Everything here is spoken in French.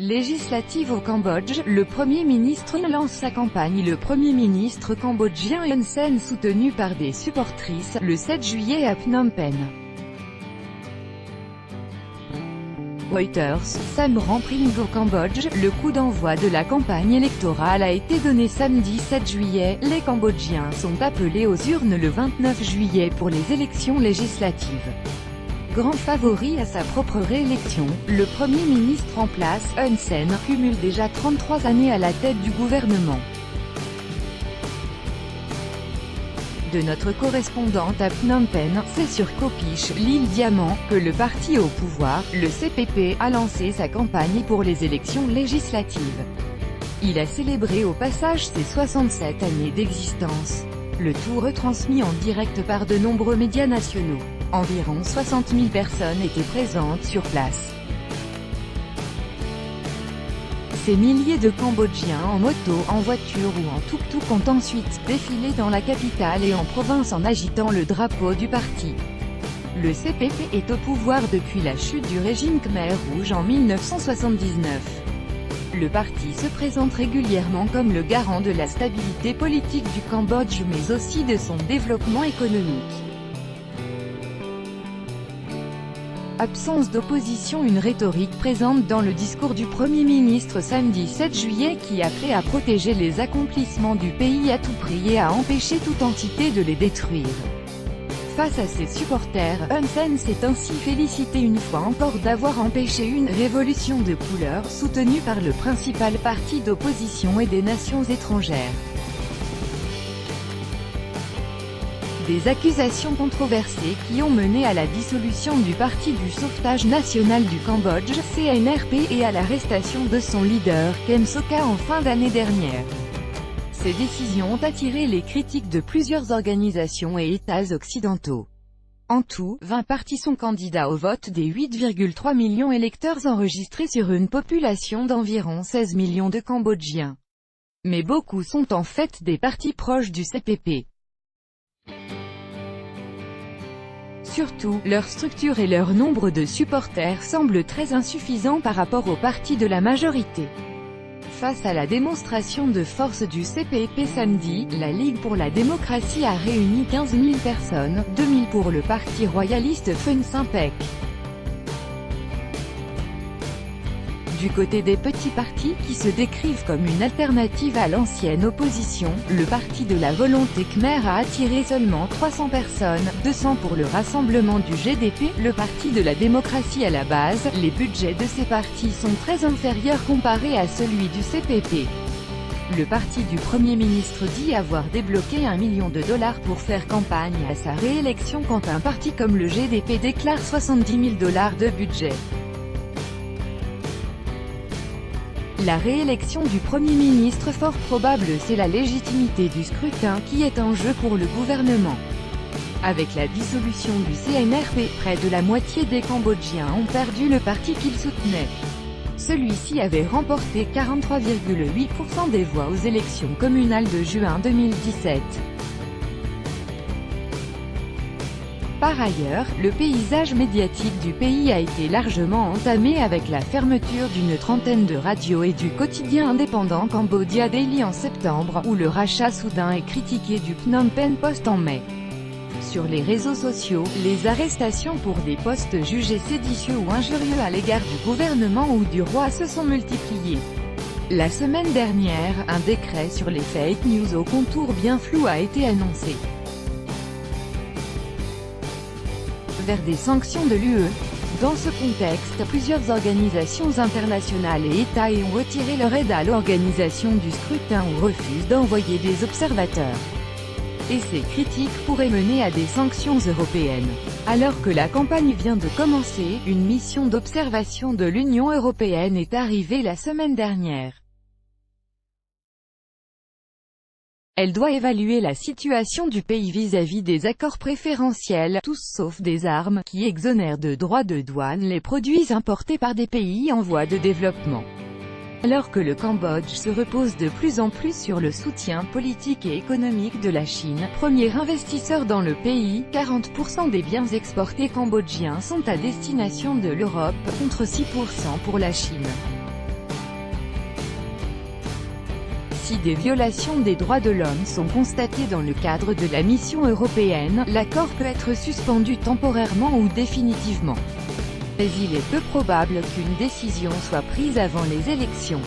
Législative au Cambodge, le Premier ministre lance sa campagne. Le Premier ministre cambodgien Hun Sen, soutenu par des supportrices, le 7 juillet à Phnom Penh. Reuters, Sam Rampring au Cambodge, le coup d'envoi de la campagne électorale a été donné samedi 7 juillet, les Cambodgiens sont appelés aux urnes le 29 juillet pour les élections législatives. Grand favori à sa propre réélection, le Premier ministre en place, Hun Sen, cumule déjà 33 années à la tête du gouvernement. De notre correspondante à Phnom Penh, c'est sur Koh Pich, l'île Diamant, que le parti au pouvoir, le CPP, a lancé sa campagne pour les élections législatives. Il a célébré au passage ses 67 années d'existence. Le tout retransmis en direct par de nombreux médias nationaux. Environ 60 000 personnes étaient présentes sur place. Ces milliers de Cambodgiens en moto, en voiture ou en tuk-tuk ont ensuite défilé dans la capitale et en province en agitant le drapeau du parti. Le CPP est au pouvoir depuis la chute du régime Khmer Rouge en 1979. Le parti se présente régulièrement comme le garant de la stabilité politique du Cambodge mais aussi de son développement économique. Absence d'opposition, une rhétorique présente dans le discours du Premier ministre samedi 7 juillet qui appelait à protéger les accomplissements du pays à tout prix et à empêcher toute entité de les détruire. Face à ses supporters, Hun Sen s'est ainsi félicité une fois encore d'avoir empêché une « révolution de couleur » soutenue par le principal parti d'opposition et des nations étrangères. Des accusations controversées qui ont mené à la dissolution du Parti du Sauvetage National du Cambodge, CNRP, et à l'arrestation de son leader, Kem Sokha, en fin d'année dernière. Ces décisions ont attiré les critiques de plusieurs organisations et États occidentaux. En tout, 20 partis sont candidats au vote des 8,3 millions d'électeurs enregistrés sur une population d'environ 16 millions de Cambodgiens. Mais beaucoup sont en fait des partis proches du CPP. Surtout, leur structure et leur nombre de supporters semblent très insuffisants par rapport au parti de la majorité. Face à la démonstration de force du CPP samedi, la Ligue pour la démocratie a réuni 15 000 personnes, 2 000 pour le parti royaliste Fun Simpec. Du côté des petits partis, qui se décrivent comme une alternative à l'ancienne opposition, le Parti de la volonté Khmer a attiré seulement 300 personnes, 200 pour le rassemblement du GDP, le Parti de la démocratie à la base. Les budgets de ces partis sont très inférieurs comparés à celui du CPP. Le parti du Premier ministre dit avoir débloqué $1 million pour faire campagne à sa réélection quand un parti comme le GDP déclare $70 000 de budget. La réélection du Premier ministre fort probable, c'est la légitimité du scrutin qui est en jeu pour le gouvernement. Avec la dissolution du CNRP, près de la moitié des Cambodgiens ont perdu le parti qu'ils soutenaient. Celui-ci avait remporté 43,8% des voix aux élections communales de juin 2017. Par ailleurs, le paysage médiatique du pays a été largement entamé avec la fermeture d'une trentaine de radios et du quotidien indépendant Cambodia Daily en septembre, ou le rachat soudain et critiqué du Phnom Penh Post en mai. Sur les réseaux sociaux, les arrestations pour des posts jugés séditieux ou injurieux à l'égard du gouvernement ou du roi se sont multipliées. La semaine dernière, un décret sur les fake news aux contours bien flous a été annoncé. Vers des sanctions de l'UE. Dans ce contexte, plusieurs organisations internationales et États ont retiré leur aide à l'organisation du scrutin ou refusent d'envoyer des observateurs. Et ces critiques pourraient mener à des sanctions européennes. Alors que la campagne vient de commencer, une mission d'observation de l'Union européenne est arrivée la semaine dernière. Elle doit évaluer la situation du pays vis-à-vis des accords préférentiels, tous sauf des armes, qui exonèrent de droits de douane les produits importés par des pays en voie de développement. Alors que le Cambodge se repose de plus en plus sur le soutien politique et économique de la Chine, premier investisseur dans le pays, 40% des biens exportés cambodgiens sont à destination de l'Europe, contre 6% pour la Chine. Si des violations des droits de l'homme sont constatées dans le cadre de la mission européenne, l'accord peut être suspendu temporairement ou définitivement. Mais il est peu probable qu'une décision soit prise avant les élections.